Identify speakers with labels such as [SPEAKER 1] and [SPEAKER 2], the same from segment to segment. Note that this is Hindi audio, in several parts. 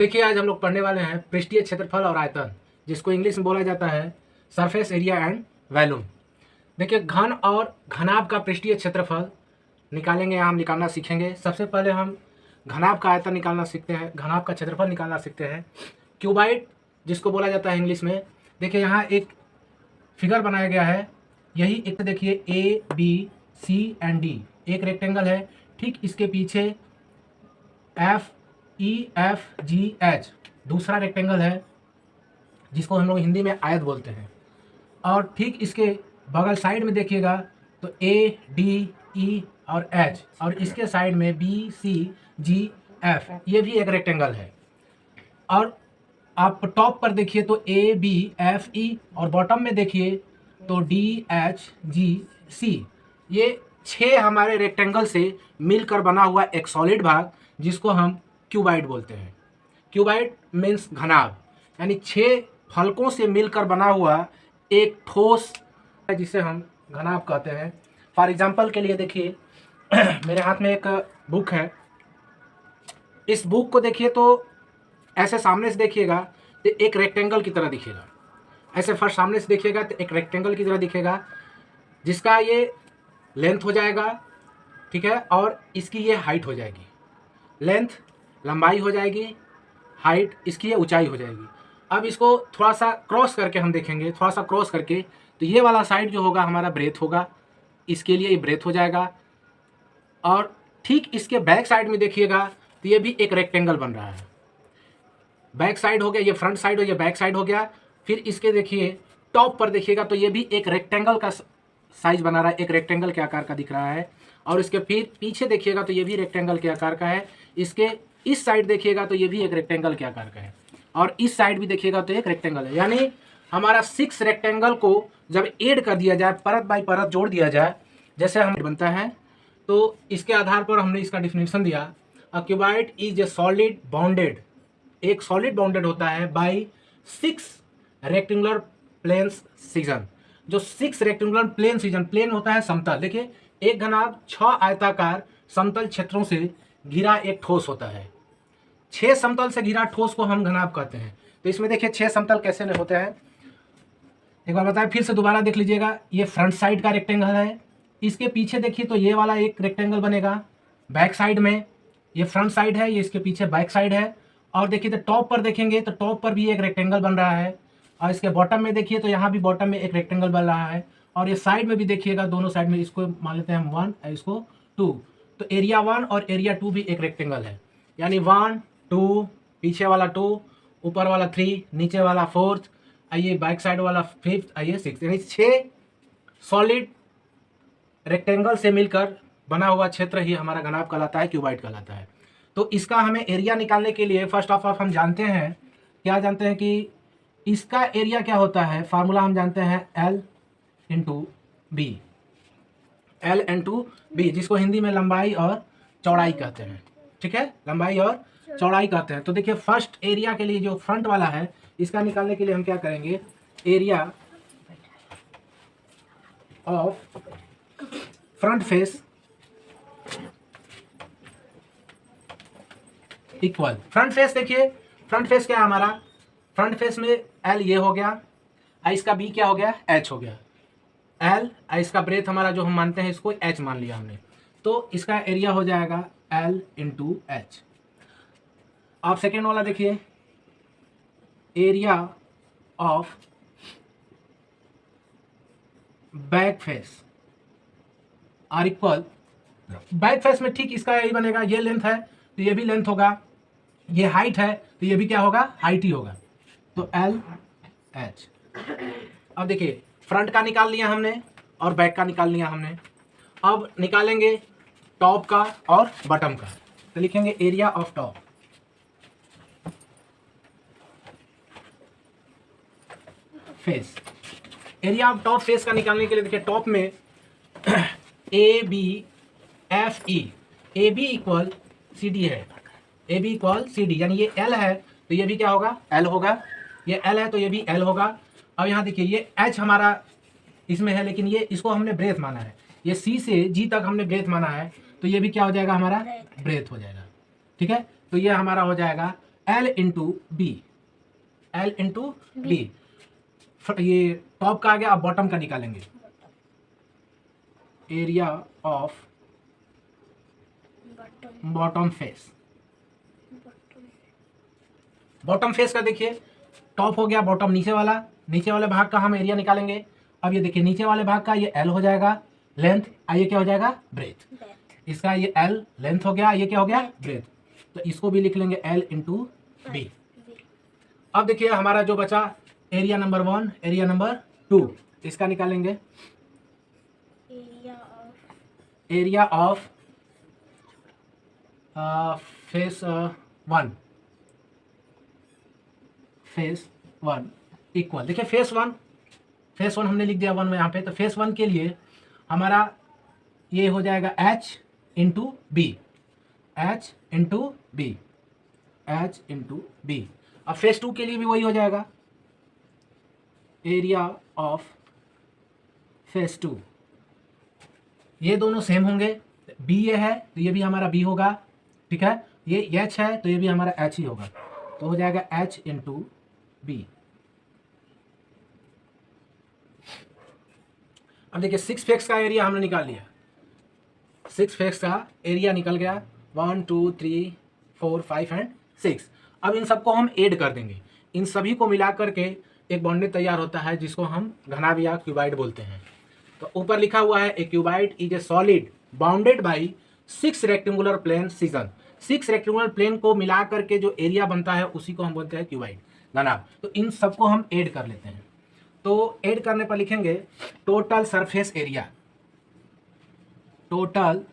[SPEAKER 1] देखिए आज हम लोग पढ़ने वाले हैं पृष्ठीय क्षेत्रफल और आयतन, जिसको इंग्लिश में बोला जाता है सरफेस एरिया एंड वॉल्यूम। देखिए घन और घनाभ का पृष्ठीय क्षेत्रफल निकालेंगे, हम निकालना सीखेंगे। सबसे पहले हम घनाभ का आयतन निकालना सीखते हैं, घनाभ का क्षेत्रफल निकालना सीखते हैं। क्यूबाइड जिसको बोला जाता है इंग्लिश में। देखिए यहाँ एक फिगर बनाया गया है, यही एक देखिए A B C and D एक रेक्टेंगल है। ठीक इसके पीछे F E F G H दूसरा रेक्टेंगल है, जिसको हम लोग हिंदी में आयत बोलते हैं। और ठीक इसके बगल साइड में देखिएगा तो ए डी ई और एच, और इसके साइड में बी सी जी एफ, ये भी एक रेक्टेंगल है। और आप टॉप पर देखिए तो ए बी एफ ई, और बॉटम में देखिए तो डी एच जी सी, ये 6 हमारे रेक्टेंगल से मिलकर बना हुआ एक सॉलिड भाग, जिसको हम क्यूबाइड बोलते हैं। क्यूबाइड मीन्स घनाभ, यानी 6 फलकों से मिलकर बना हुआ एक ठोस, जिसे हम घनाभ कहते हैं। फॉर एग्जाम्पल के लिए देखिए मेरे हाथ में एक बुक है। इस बुक को देखिए तो ऐसे सामने से देखिएगा तो एक रेक्टेंगल की तरह दिखेगा, ऐसे फर्स्ट सामने से देखिएगा तो एक रेक्टेंगल की तरह दिखेगा, जिसका ये लेंथ हो जाएगा, ठीक है, और इसकी ये हाइट हो जाएगी। लेंथ लंबाई हो जाएगी, हाइट इसकी ये ऊंचाई हो जाएगी। अब इसको थोड़ा सा क्रॉस करके हम देखेंगे, थोड़ा सा क्रॉस करके तो ये वाला साइड जो होगा हमारा ब्रेथ होगा, इसके लिए ये ब्रेथ हो जाएगा। और ठीक इसके बैक साइड में देखिएगा तो ये भी एक रेक्टेंगल बन रहा है। बैक साइड हो गया, ये फ्रंट साइड हो गया, बैक साइड हो गया। फिर इसके देखिए टॉप पर देखिएगा तो ये भी एक रेक्टेंगल का साइज बना रहा है, एक रेक्टेंगल के आकार का दिख रहा है। और इसके फिर पीछे देखिएगा तो ये भी रेक्टेंगल के आकार का है। इसके इस साइड देखिएगा तो ये भी एक रेक्टेंगल के आकार का है, और इस साइड भी देखिएगा तो एक रेक्टेंगल है। यानी हमारा 6 रेक्टेंगल को जब ऐड कर दिया जाए, परत बाई परत जोड़ दिया जाए, जैसे हम बनता है, तो इसके आधार पर हमने इसका डिफिनेशन दिया। A cuboid is a solid bounded, एक सॉलिड बाउंडेड होता है बाई 6 रेक्टेंगुलर प्लेन्स सीजन। जो 6 रेक्टेंगुलर प्लेन सीजन, प्लेन होता है समतल। देखिए एक घनाभ 6 आयताकार समतल क्षेत्रों से घिरा एक ठोस होता है। 6 समतल से घिरा ठोस को हम घनाभ कहते हैं। तो इसमें देखिए 6 समतल कैसे होते हैं, एक बार बताएं, फिर से दोबारा देख लीजिएगा। ये फ्रंट साइड का रेक्टेंगल है, इसके पीछे देखिए तो ये वाला एक रेक्टेंगल बनेगा। बैक साइड में ये फ्रंट साइड है, ये इसके पीछे बैक साइड है। और देखिए तो टॉप पर देखेंगे तो टॉप पर भी एक रेक्टेंगल बन रहा है, और इसके बॉटम में देखिए तो यहाँ भी बॉटम में एक रेक्टेंगल बन रहा है। और ये साइड में भी देखिएगा, दोनों साइड में, इसको मान लेते हैं हम 1 और इसको 2, तो एरिया 1 और एरिया 2 भी एक रेक्टेंगल है। यानी 1 2, पीछे वाला 2, ऊपर वाला 3, नीचे वाला 4th, आइए बैक साइड वाला 5th, आइए 6th। यानी 6 सॉलिड रेक्टेंगल से मिलकर बना हुआ क्षेत्र ही हमारा घनाभ कहलाता है, क्यूबाइड कहलाता है। तो इसका हमें एरिया निकालने के लिए फर्स्ट ऑफ ऑल हम जानते हैं, क्या जानते हैं कि इसका एरिया क्या होता है। फार्मूला हम जानते हैं L into B, L into B, जिसको हिंदी में लंबाई और चौड़ाई कहते हैं, ठीक है, लंबाई और चौड़ाई कहते हैं। तो देखिए फर्स्ट एरिया के लिए जो फ्रंट वाला है, इसका निकालने के लिए हम क्या करेंगे, area of front face equal front face. देखिए फ्रंट फेस क्या है हमारा, फ्रंट फेस में L ये हो गया, इसका B क्या हो गया, H हो गया। L इसका ब्रेथ हमारा जो हम मानते हैं, इसको H मान लिया हमने, तो इसका एरिया हो जाएगा L इंटू H। आप सेकेंड वाला देखिए, area of back face are equal, back face में ठीक इसका यही बनेगा, ये लेंथ है तो ये भी लेंथ होगा, ये हाइट है तो ये भी क्या होगा, हाइट ही होगा, तो L H। अब देखिए फ्रंट का निकाल लिया हमने और बैक का निकाल लिया हमने। अब निकालेंगे टॉप का और बॉटम का, तो लिखेंगे area of top face. Area of top face का निकालने के लिए देखिए टॉप में A B F E, A B equal C D है, A B equal C D, यानी ये L है तो ये भी क्या होगा, L होगा, ये L है तो ये भी L होगा। अब यहाँ देखिए ये H हमारा इसमें है, लेकिन ये इसको हमने ब्रेथ माना है, ये C से G तक हमने ब्रेथ माना है, तो ये भी क्या हो जाएगा, हमारा ब्रेथ हो जाएगा, ठीक है। तो ये हमारा हो जाएगा L into B, L into B, ये टॉप का आ गया, अब बॉटम का निकालेंगे। Area of bottom face, bottom face का देखिए टॉप हो गया, बॉटम नीचे वाले भाग का हम एरिया निकालेंगे। अब ये देखिए नीचे वाले भाग का ये L हो जाएगा लेंथ, ये क्या हो जाएगा ब्रेथ, इसका ये L लेंथ हो गया, ये क्या हो गया ब्रेथ, तो इसको भी लिख लेंगे L इंटू बी। अब देखिए हमारा जो बचा एरिया नंबर 1, एरिया नंबर 2, इसका निकालेंगे। Area of face 1, face 1 equal, देखिए फेस 1 हमने लिख दिया 1 में यहाँ पे, तो फेस 1 के लिए हमारा ये हो जाएगा H into B, H into B, H into B. अब फेस 2 के लिए भी वही हो जाएगा, एरिया ऑफ फेस 2, ये दोनों सेम होंगे, बी ये है तो ये भी हमारा बी होगा, ठीक है, ये H है तो ये भी हमारा H ही होगा, तो हो जाएगा H इंटू बी। अब देखिए 6 फेस का एरिया हमने निकाल लिया, 6 फेस का एरिया निकल गया, 1 2 3 4 5 एंड 6। अब इन सबको हम ऐड कर देंगे, इन सभी को मिला करके एक बॉन्डेज तैयार होता है जिसको हम घनाभ या क्यूबाइड बोलते हैं। तो ऊपर लिखा हुआ है a cuboid is a solid bounded by 6 rectangular plane regions. 6 rectangular plane को मिला करके जो एरिया बनता है उसी को हम बोलते हैं क्यूबाइड, घनाभ। तो इन सबको हम ऐड कर लेते हैं, तो ऐड करने पर लिखेंगे total surface area, total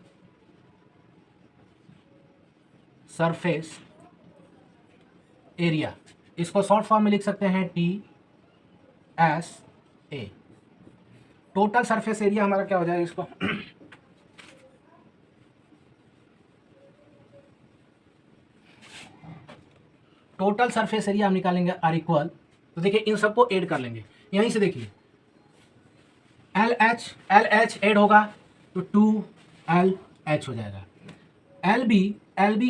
[SPEAKER 1] surface area, इसको शॉर्ट फॉर्म में लिख सकते हैं TSA। टोटल सरफेस एरिया हमारा क्या हो जाएगा, इसको टोटल सरफेस एरिया हम निकालेंगे आर इक्वल, तो देखिए इन सबको ऐड कर लेंगे, यहीं से देखिए LH ऐड होगा तो 2LH हो जाएगा, LB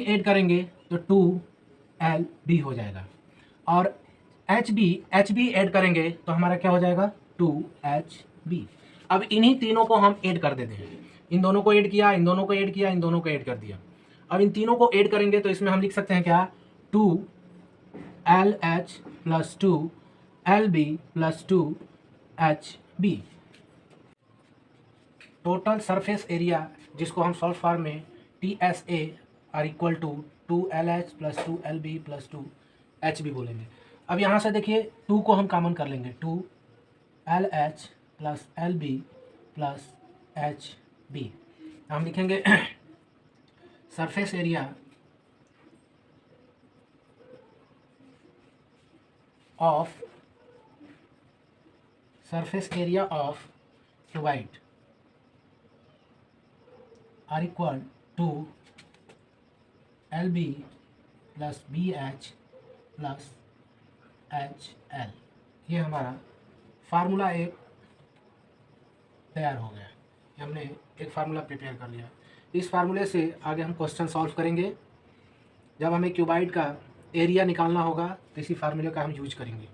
[SPEAKER 1] ऐड करेंगे तो 2LB हो जाएगा, और HB ऐड करेंगे तो हमारा क्या हो जाएगा 2HB। अब इन्हीं तीनों को हम ऐड कर देते हैं, इन दोनों को ऐड किया, इन दोनों को ऐड किया, इन दोनों को ऐड कर दिया। अब इन तीनों को ऐड करेंगे तो इसमें हम लिख सकते हैं क्या, 2LH plus 2LB plus 2HB। Total surface area जिसको हम शॉर्ट फॉर्म में TSA are equal to 2LH plus 2LB plus 2HB बोलेंगे। अब यहाँ से देखिए 2 को हम कॉमन कर लेंगे, 2LH plus LB plus HB, हम लिखेंगे surface area of cuboid are equal to LB plus BH plus HL। ये हमारा फार्मूला एक तैयार हो गया, हमने एक फार्मूला प्रिपेयर कर लिया। इस फार्मूले से आगे हम क्वेश्चन सॉल्व करेंगे, जब हमें क्यूबाइड का एरिया निकालना होगा तो इसी फार्मूले का हम यूज करेंगे।